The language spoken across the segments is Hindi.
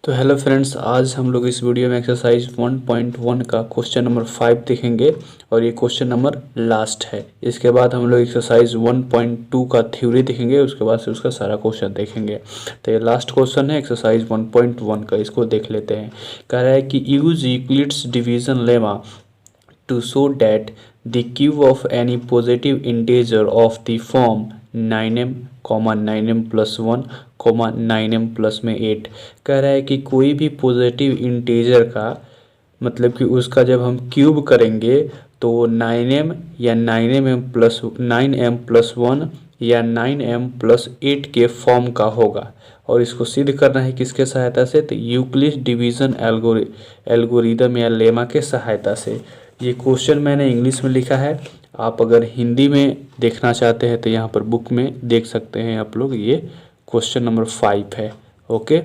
तो हेलो फ्रेंड्स, आज हम लोग इस वीडियो में एक्सरसाइज 1.1 का क्वेश्चन नंबर 5 देखेंगे और ये क्वेश्चन नंबर लास्ट है। इसके बाद हम लोग एक्सरसाइज 1.2 का थ्योरी देखेंगे, उसके बाद से उसका सारा क्वेश्चन देखेंगे। तो ये लास्ट क्वेश्चन है एक्सरसाइज 1.1 का, इसको देख लेते हैं। कह रहा है कि use Euclid's division lemma to show that the cube of any positive integer of the form 9m, 9m plus 1, 9m plus में 8 कह रहा है कि कोई भी पॉजिटिव इंटीजर का मतलब कि उसका जब हम क्यूब करेंगे तो 9m या 9m+1 या 9m+8 के फॉर्म का होगा। और इसको सिद्ध करना है किसके सहायता से? तो यूक्लिड डिवीज़न एल्गोरिदम या लेमा के सहायता से। ये क्वेश्चन मैंने इंग्लिश में लिखा है, आप अगर हिंदी में देखना चाहते हैं तो यहाँ पर बुक में देख सकते हैं आप लोग। ये क्वेश्चन नंबर 5 है। ओके,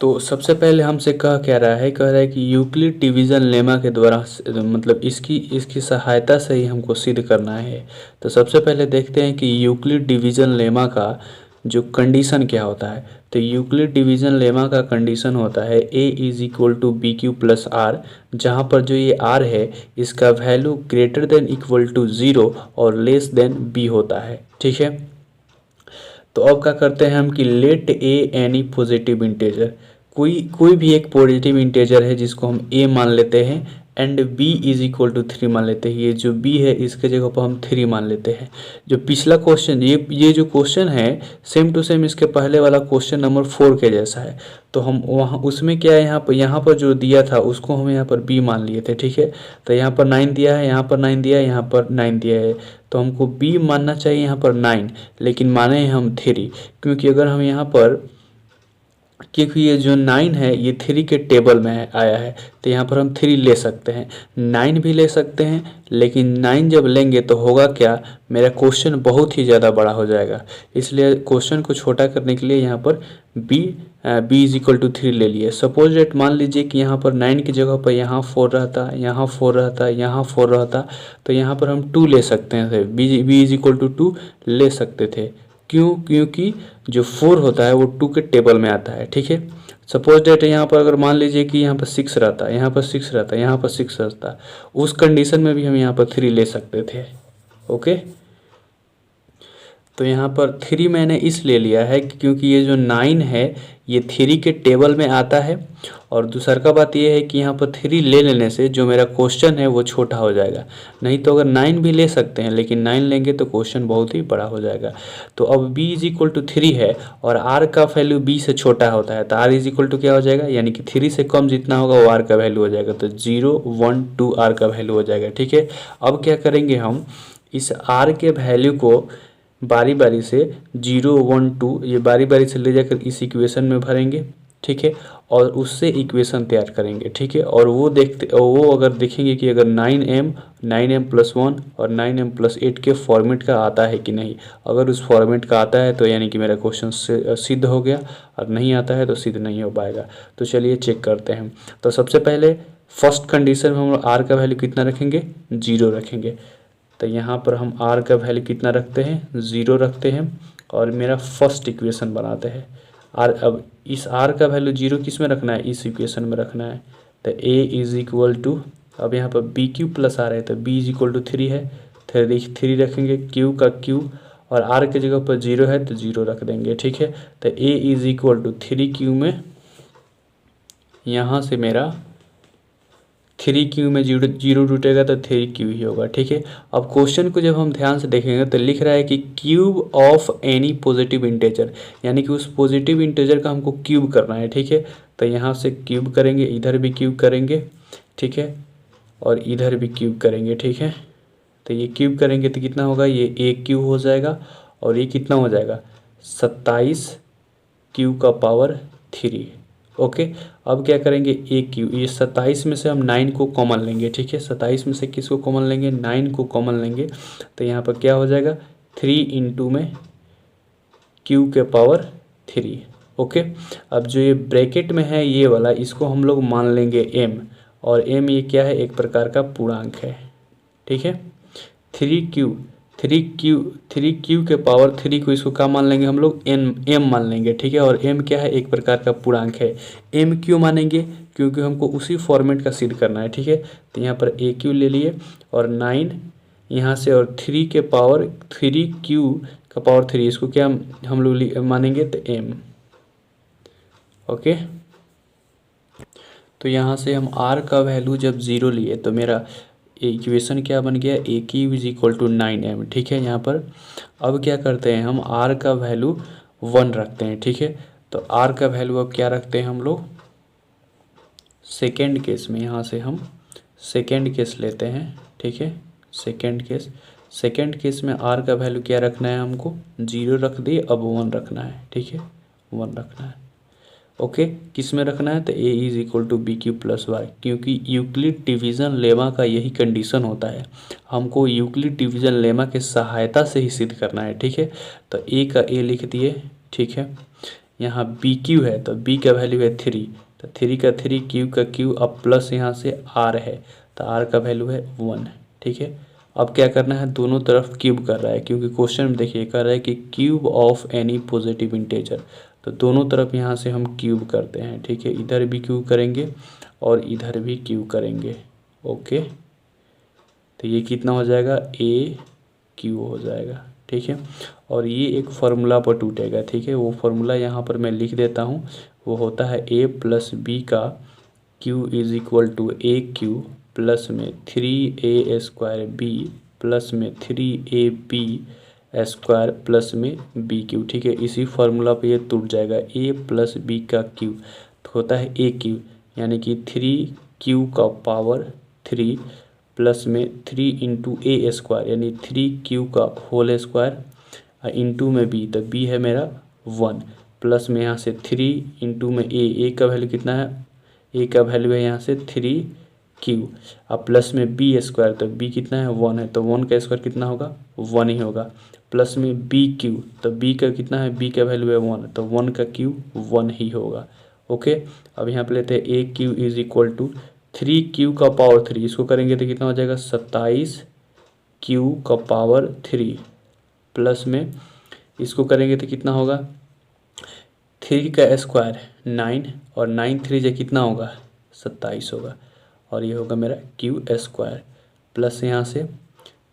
तो सबसे पहले हमसे कह रहा है कि यूक्लिड डिवीज़न लेमा के द्वारा मतलब इसकी सहायता से ही हमको सिद्ध करना है। तो सबसे पहले देखते हैं कि यूक्लिड डिवीज़न लेमा का जो कंडीशन क्या होता है। तो यूक्लिड डिवीज़न लेमा का कंडीशन होता है a is equal to B Q plus R, जहाँ पर जो ये r है इसका value greater than equal to 0 और लेस देन b होता है। ठीक है, तो अब क्या करते हैं हम कि लेट ए एनी पॉजिटिव इंटेजर, कोई भी एक पॉजिटिव इंटेजर है जिसको हम a मान लेते हैं and b is equal to 3 मान लेते हैं। ये जो b है इसके जगह पर हम 3 मान लेते हैं। जो पिछला क्वेश्चन ये जो क्वेश्चन है सेम टू सेम इसके पहले वाला क्वेश्चन नंबर 4 के जैसा है। तो हम वहाँ उसमें क्या है, यहाँ पर जो दिया था उसको हम यहाँ पर b मान लिए थे। ठीक है, तो यहाँ पर 9 दिया है, यहाँ पर 9 दिया है, यहाँ पर 9 दिया है, तो हमको b मानना चाहिए यहाँ पर 9, लेकिन माने हैं हम 3, क्योंकि अगर हम यहाँ पर क्योंकि ये जो 9 है ये 3 के टेबल में आया है, तो यहाँ पर हम 3 ले सकते हैं, 9 भी ले सकते हैं। लेकिन 9 जब लेंगे तो होगा क्या, मेरा क्वेश्चन बहुत ही ज़्यादा बड़ा हो जाएगा। इसलिए क्वेश्चन को छोटा करने के लिए यहाँ पर b इज इक्वल टू 3 ले लिए। सपोज डेट मान लीजिए कि यहाँ पर 9 की जगह पर यहाँ 4 रहता, यहाँ 4 रहता, यहाँ 4 रहता, तो यहाँ पर हम 2 ले सकते हैं, b इज इक्वल टू 2 ले सकते थे। क्यों? क्योंकि जो 4 होता है वो 2 के टेबल में आता है। ठीक है, सपोज डेट यहाँ पर अगर मान लीजिए कि यहाँ पर 6 रहता, यहाँ पर 6 रहता, यहाँ पर 6 रहता, उस कंडीशन में भी हम यहाँ पर 3 ले सकते थे। ओके, तो यहाँ पर 3 मैंने इसलिए लिया है क्योंकि ये जो 9 है ये 3 के टेबल में आता है, और दूसरा का बात ये है कि यहाँ पर 3 ले लेने से जो मेरा क्वेश्चन है वो छोटा हो जाएगा। नहीं तो अगर 9 भी ले सकते हैं, लेकिन 9 लेंगे तो क्वेश्चन बहुत ही बड़ा हो जाएगा। तो अब b इज इक्वल टू 3 है और r का वैल्यू b से छोटा होता है, तो r इज इक्वल टू क्या हो जाएगा, यानी कि 3 से कम जितना होगा वो r का वैल्यू हो जाएगा, तो 0 1 2 r का वैल्यू हो जाएगा। ठीक है, अब क्या करेंगे हम इस r के वैल्यू को बारी बारी से 0 1 2 ये बारी बारी से ले जाकर इस इक्वेशन में भरेंगे। ठीक है, और उससे इक्वेशन तैयार करेंगे। ठीक है, और वो अगर देखेंगे कि अगर 9m+1 और 9m+8 के फॉर्मेट का आता है कि नहीं। अगर उस फॉर्मेट का आता है तो यानी कि मेरा क्वेश्चन सिद्ध हो गया, और नहीं आता है तो सिद्ध नहीं हो पाएगा। तो चलिए चेक करते हैं। तो सबसे पहले फर्स्ट कंडीशन में हम r का वैल्यू कितना रखेंगे, 0 रखेंगे। तो यहाँ पर हम r का वैल्यू कितना रखते हैं, 0 रखते हैं, और मेरा फर्स्ट इक्वेशन बनाते हैं। अब इस r का वैल्यू 0 किस में रखना है, इस इक्वेशन में रखना है। तो a इज इक्वल टू, अब यहाँ पर बी क्यू प्लस आर है तो b इज इक्वल टू 3 है, 3 रखेंगे, q का q, और r के जगह पर 0 है तो 0 रख देंगे। ठीक है, तो a is equal to 3q में यहाँ से मेरा 3q में 0 टूटेगा तो 3q ही होगा। ठीक है, अब क्वेश्चन को जब हम ध्यान से देखेंगे तो लिख रहा है कि cube of any positive integer, यानी कि उस पॉजिटिव इंटेजर का हमको क्यूब करना है। ठीक है, तो यहाँ से क्यूब करेंगे, इधर भी क्यूब करेंगे। ठीक है, और इधर भी क्यूब करेंगे। ठीक है, तो ये क्यूब करेंगे तो कितना होगा, ये a क्यूब हो जाएगा, और ये कितना हो जाएगा 27q का पावर 3। ओके, अब क्या करेंगे, a क्यू, ये 27 में से हम 9 को कॉमन लेंगे। ठीक है, 27 में से किसको कॉमन लेंगे, 9 को कॉमन लेंगे, तो यहाँ पर क्या हो जाएगा 3 इंटू में q के पावर 3। ओके, अब जो ये ब्रैकेट में है ये वाला, इसको हम लोग मान लेंगे m, और m ये क्या है, एक प्रकार का पूर्णांक है। ठीक है, 3q थ्री क्यू के पावर थ्री को इसको क्या मान लेंगे हम लोग, एम मान लेंगे, ठीक है। और एम क्या है, एक प्रकार का पूर्णांक है। एम क्यों मानेंगे, क्योंकि हमको उसी फॉर्मेट का सिद्ध करना है, ठीक है। तो यहाँ पर ए क्यू ले लिए और 9 यहाँ से, और थ्री के पावर थ्री क्यू का पावर थ्री, इसको क्या हम लोग मानेंगे, तो एम। ओके, तो यहाँ से हम आर का वैल्यू जब ज़ीरो लिए तो मेरा इक्वेशन क्या बन गया, A Q is equal to 9m, ठीक है। यहाँ पर अब क्या करते हैं, हम आर का वैल्यू 1 रखते हैं, ठीक है। तो आर का वैल्यू अब क्या रखते हैं हम लोग, सेकेंड केस में, यहाँ से हम सेकेंड केस लेते हैं, ठीक है। सेकेंड केस में आर का वैल्यू क्या रखना है हमको, 0 रख दिए, अब 1 रखना है, ठीक है, 1 रखना है। ओके, किस में रखना है, तो A is equal to B Q plus Y, क्योंकि यूक्लिड डिवीज़न लेमा का यही कंडीशन होता है, हमको यूक्लिड डिवीज़न लेमा के सहायता से ही सिद्ध करना है, ठीक है। तो ए का ए लिख दिए, ठीक है। यहाँ बी क्यू है तो बी का वैल्यू है 3, तो 3 का 3, क्यू का क्यू, अब प्लस यहाँ से आर है, तो आर का वैल्यू है 1, ठीक है। अब क्या करना है, दोनों तरफ क्यूब कर रहा है, क्योंकि क्वेश्चन में देखिए कर रहा है कि cube of any positive integer, तो दोनों तरफ यहाँ से हम क्यूब करते हैं, ठीक है। इधर भी क्यूब करेंगे और इधर भी क्यूब करेंगे। ओके, तो ये कितना हो जाएगा, ए क्यू हो जाएगा, ठीक है। और ये एक फार्मूला पर टूटेगा, ठीक है। वो फार्मूला यहाँ पर मैं लिख देता हूँ, वो होता है ए प्लस बी का cube is equal to A cube plus में 3a² बी प्लस में 3ab स्क्वायर प्लस में बी क्यू, ठीक है। इसी फार्मूला पे ये टूट जाएगा, ए प्लस बी का क्यू तो होता है ए क्यू, यानी कि 3q का पावर 3 प्लस में 3 इंटू ए स्क्वायर, यानी 3q का होल स्क्वायर इंटू में बी, तो बी है मेरा 1, प्लस में यहाँ से 3 इंटू में ए का वैल्यू कितना है, ए का वैल्यू है यहाँ से 3q, अब प्लस में बी स्क्वायर, तो बी कितना है 1 है, तो 1 का स्क्वायर कितना होगा, 1 ही होगा, प्लस में बी क्यू, तो बी का कितना है, बी का वैल्यू है 1, तो 1 का क्यू 1 ही होगा। ओके, अब यहाँ पे लेते हैं A Q is equal to 3q का पावर 3, इसको करेंगे तो कितना हो जाएगा, 27q का पावर 3 प्लस में इसको करेंगे तो कितना होगा, 3 का स्क्वायर 9, और 9 3 जो कितना होगा, 27 होगा, और ये होगा मेरा क्यू स्क्वायर, प्लस यहाँ से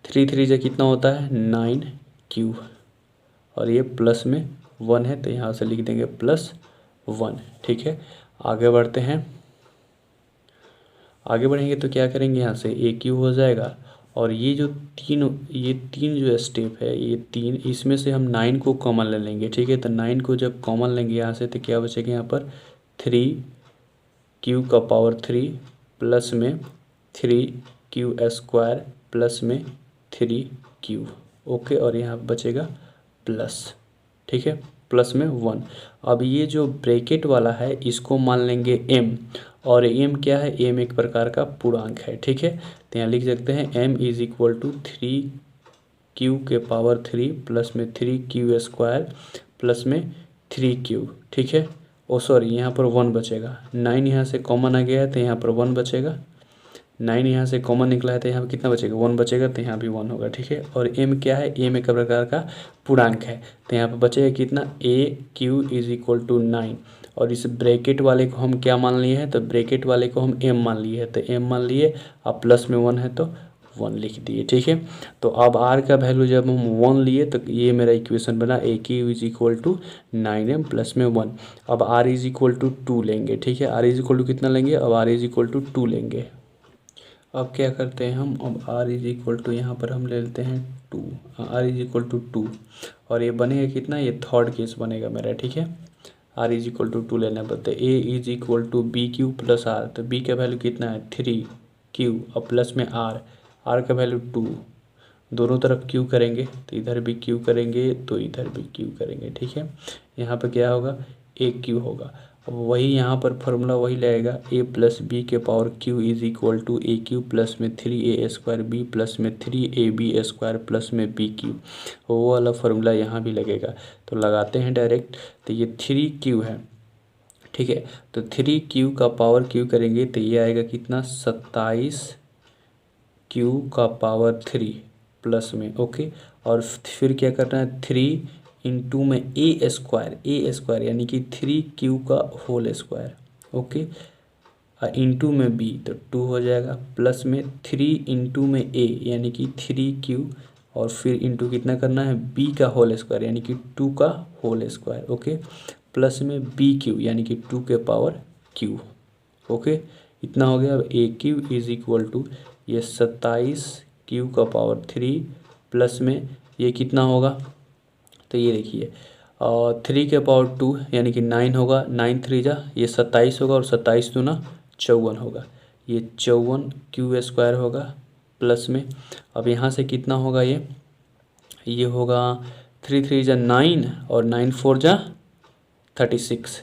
3 3 जो कितना होता है 9q, और ये प्लस में 1 है तो यहाँ से लिख देंगे +1, ठीक है। आगे बढ़ते हैं, आगे बढ़ेंगे तो क्या करेंगे, यहाँ से ए क्यू हो जाएगा, और ये तीन जो स्टेप है, ये तीन, इसमें से हम 9 को कॉमन ले लेंगे, ठीक है। तो 9 को जब कॉमन लेंगे यहाँ से तो क्या बचेगा, यहाँ पर 3q का पावर 3 प्लस में 3q स्क्वायर प्लस में 3q, ओके, और यहाँ बचेगा प्लस, ठीक है, प्लस में 1। अब ये जो ब्रैकेट वाला है इसको मान लेंगे m, और m क्या है, m एक प्रकार का पूर्णांक है, ठीक है। तो यहाँ लिख सकते हैं m is equal to 3q के पावर 3 प्लस में 3q स्क्वायर प्लस में 3q, ठीक है। ओ सॉरी, यहाँ पर 1 बचेगा, 9 यहाँ से कॉमन आ गया है तो यहाँ पर 1 बचेगा, 9 यहाँ से कॉमन निकला है तो यहाँ पर कितना बचेगा, 1 बचेगा, तो यहाँ भी 1 होगा, ठीक है। और m क्या है, m एक प्रकार का पूर्णांक है, तो यहाँ पर बचेगा कितना, ए क्यू इज इक्वल टू 9, और इस ब्रैकेट वाले को हम क्या मान लिए हैं, तो ब्रैकेट वाले को हम m मान लिए हैं, तो m मान लिए, अब प्लस में 1 है तो 1 लिख दिए, ठीक है। तो अब r का वैल्यू जब हम 1 लिए तो ये मेरा इक्वेशन बना, A Q is equal to 9m plus में 1। अब r इज इक्वल टू 2 लेंगे, ठीक है, r इज इक्वल टू कितना लेंगे, अब r इज इक्वल टू 2 लेंगे। अब क्या करते हैं हम, अब r इज इक्वल टू यहाँ पर हम ले लेते हैं 2, r इज इक्वल टू 2, और ये बनेगा कितना, ये थर्ड केस बनेगा मेरा, ठीक है। r इज इक्वल टू 2 लेना पड़ता है, a is equal to B Q plus r, तो b का वैल्यू कितना है 3q, और प्लस में r का वैल्यू 2, दोनों तरफ क्यू करेंगे तो इधर भी क्यू करेंगे तो इधर भी क्यू करेंगे, ठीक है। यहाँ पर क्या होगा, ए क्यू होगा, अब वही यहाँ पर फार्मूला वही लगेगा, ए प्लस बी के power cube is equal to A cube plus में 3a स्क्वायर बी प्लस में 3ab स्क्वायर प्लस में बी क्यू, वो वाला फार्मूला यहाँ भी लगेगा, तो लगाते हैं डायरेक्ट। तो ये 3q है, ठीक है, तो 3q का पावर q करेंगे तो ये आएगा कितना, 27q का पावर 3 प्लस में, ओके, और फिर क्या करना है, 3 इंटू में ए स्क्वायर यानी कि 3q का होल स्क्वायर, ओके, इंटू में बी तो 2 हो जाएगा, प्लस में 3 इंटू में ए यानी कि 3q, और फिर इंटू कितना करना है, बी का होल स्क्वायर यानी कि 2 का होल स्क्वायर, ओके, प्लस में बी क्यू यानी कि 2 के पावर क्यू, ओके, इतना हो गया। अब ए क्यू इज इक्वल टू ये 27q का पावर 3 प्लस में ये कितना होगा, तो ये देखिए और 3 के पावर 2 यानी कि 9 होगा, 9 3 जा ये 27 होगा और 27 दूना 54 होगा, ये 54q स्क्वायर होगा, प्लस में अब यहाँ से कितना होगा, ये होगा 3 3 जा 9 और 9 4 जा 36,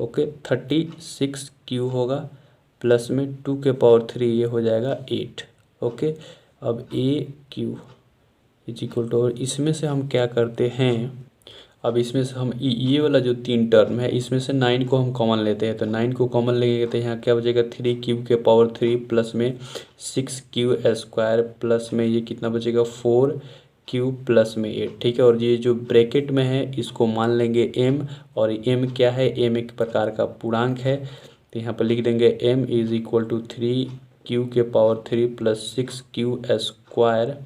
ओके, 36q होगा, प्लस में 2 के पावर 3 ये हो जाएगा 8, ओके। अब ए क्यू इज इक्वल टू, और इसमें से हम क्या करते हैं, अब इसमें से हम ये वाला जो 3 टर्म है इसमें से 9 को हम कॉमन लेते हैं, तो 9 को कॉमन लेंगे तो यहाँ क्या बचेगा, 3q के पावर 3 प्लस में 6q स्क्वायर प्लस में ये कितना बचेगा 4q प्लस में 8, ठीक है। और ये जो ब्रैकेट में है इसको मान लेंगे m, और m क्या है, m एक प्रकार का पूर्णांक है, तो यहाँ पर लिख देंगे m is equal to 3q के power 3 plus 6q square,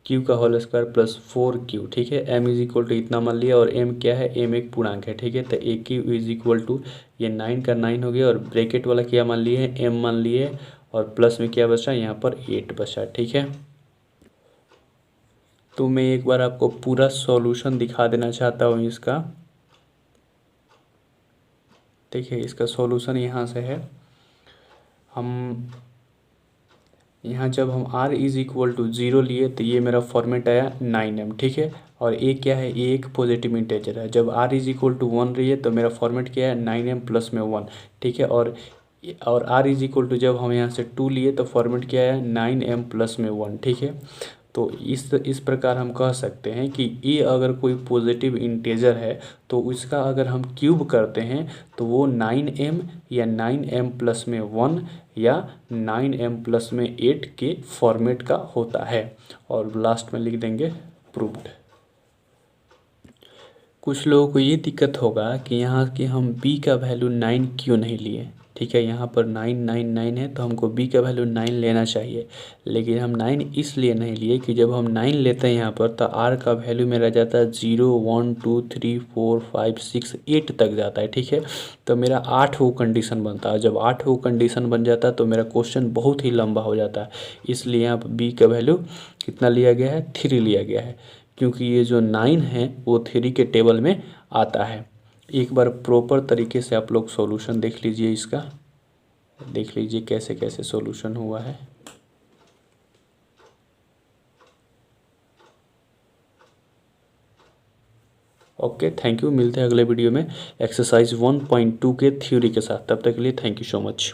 q का होल स्क्वायर प्लस 4q, ठीक है। m इज इक्वल टू इतना मान लिया, और m क्या है, m एक पूर्णांक है, ठीक है। तो ए क्यू इज इक्वल टू ये 9 का 9 हो गया, और ब्रैकेट वाला क्या मान लिए है, m मान लिए, और प्लस में क्या बचा, यहाँ पर 8 बचा, ठीक है। तो मैं एक बार आपको पूरा सॉल्यूशन दिखा देना चाहता हूँ इसका, देखिए इसका सॉल्यूशन यहाँ से है, हम यहाँ जब हम r इज इक्वल टू 0 लिए तो ये मेरा फॉर्मेट आया 9m, ठीक है। और ए क्या है, ये एक पॉजिटिव इंटेजर है, जब r इज इक्वल टू 1 रही है तो मेरा फॉर्मेट क्या है, 9m प्लस में 1, ठीक है। और r इज इक्वल टू जब हम यहाँ से 2 लिए तो फॉर्मेट क्या है, 9m प्लस में 1, ठीक है। तो इस प्रकार हम कह सकते हैं कि ये अगर कोई पॉजिटिव इंटेजर है तो उसका अगर हम क्यूब करते हैं तो वो 9m या 9m प्लस में 1 या 9m प्लस में 8 के फॉर्मेट का होता है, और लास्ट में लिख देंगे प्रूव्ड। कुछ लोगों को ये दिक्कत होगा कि यहाँ कि हम b का वैल्यू 9 क्यों नहीं लिए, ठीक है, यहाँ पर 9 9 9 है तो हमको b का वैल्यू 9 लेना चाहिए, लेकिन हम 9 इसलिए नहीं लिए कि जब हम 9 लेते हैं यहाँ पर तो r का वैल्यू मेरा जाता है 0 1 2 3 4 5 6 8 तक जाता है, ठीक है। तो मेरा 8 वो कंडीशन बनता है, जब 8 वो कंडीशन बन जाता है तो मेरा क्वेश्चन बहुत ही लंबा हो जाता है, इसलिए यहाँ पर b का वैल्यू कितना लिया गया है, 3 लिया गया है, क्योंकि ये जो 9 है वो 3 के टेबल में आता है। एक बार प्रॉपर तरीके से आप लोग सॉल्यूशन देख लीजिए, इसका देख लीजिए कैसे कैसे सॉल्यूशन हुआ है। ओके, थैंक यू, मिलते हैं अगले वीडियो में एक्सरसाइज 1.2 के थ्योरी के साथ, तब तक के लिए थैंक यू सो मच।